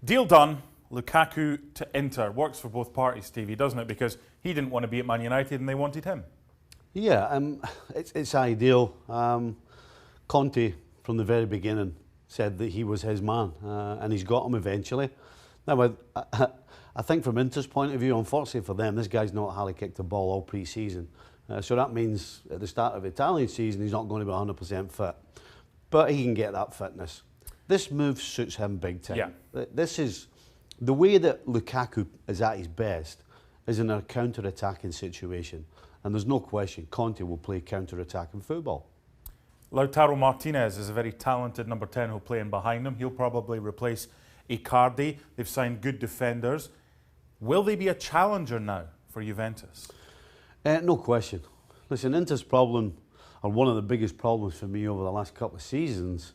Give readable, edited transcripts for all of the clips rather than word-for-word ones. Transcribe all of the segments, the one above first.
Deal done. Lukaku to Inter. Works for both parties, Stevie, doesn't it? Because he didn't want to be at Man United and they wanted him. Yeah, it's ideal. Conte, from the very beginning, said that he was his man, and he's got him eventually. Now, I think from Inter's point of view, unfortunately for them, this guy's not hardly kicked a ball all pre-season. So that means at the start of the Italian season, he's not going to be 100% fit. But he can get that fitness. This move suits him big time. Yeah. This is the way that Lukaku is at his best is in a counter-attacking situation. And there's no question Conte will play counter-attacking football. Lautaro Martinez is a very talented number 10 who'll play in behind him. He'll probably replace Icardi. They've signed good defenders. Will they be a challenger now for Juventus? No question. Listen, Inter's problem, or one of the biggest problems for me over the last couple of seasons,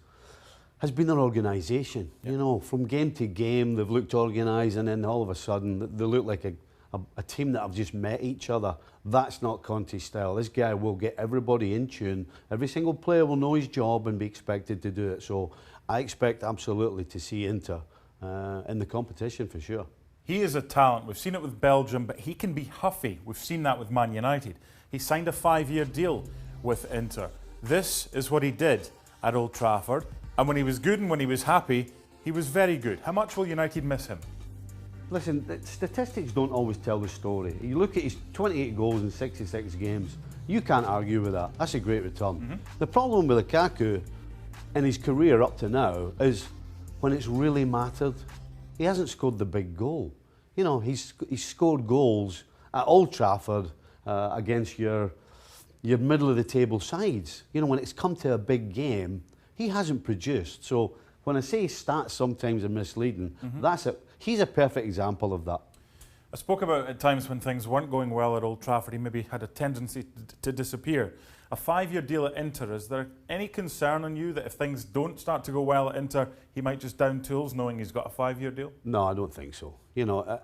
has been their organisation. Yeah. You know, from game to game, they've looked organised, and then all of a sudden, they look like a team that have just met each other. That's not Conte's style. This guy will get everybody in tune. Every single player will know his job and be expected to do it. So I expect absolutely to see Inter in the competition for sure. He is a talent. We've seen it with Belgium, but he can be huffy. We've seen that with Man United. He signed a 5-year deal with Inter. This is what he did at Old Trafford. And when he was good and when he was happy, he was very good. How much will United miss him? Listen, the statistics don't always tell the story. You look at his 28 goals in 66 games, you can't argue with that. That's a great return. Mm-hmm. The problem with Lukaku in his career up to now is when it's really mattered, he hasn't scored the big goal. You know, he's scored goals at Old Trafford against your middle of the table sides. You know, when it's come to a big game, he hasn't produced. So when I say stats sometimes are misleading, he's a perfect example of that. I spoke about at times when things weren't going well at Old Trafford, he maybe had a tendency to disappear. A 5-year deal at Inter, is there any concern on you that if things don't start to go well at Inter, he might just down tools knowing he's got a 5-year deal? No, I don't think so. You know,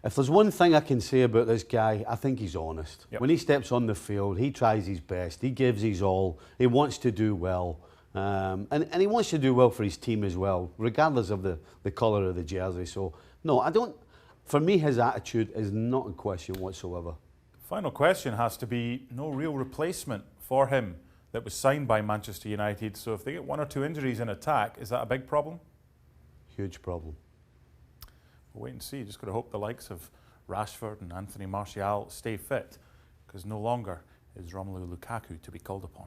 if there's one thing I can say about this guy, I think he's honest. Yep. When he steps on the field, he tries his best, he gives his all, he wants to do well. And he wants to do well for his team as well, regardless of the colour of the jersey. So, no, I don't. For me, his attitude is not in question whatsoever. Final question has to be no real replacement for him that was signed by Manchester United. So if they get 1 or 2 injuries in attack, is that a big problem? Huge problem. We'll wait and see. Just got to hope the likes of Rashford and Anthony Martial stay fit, because no longer is Romelu Lukaku to be called upon.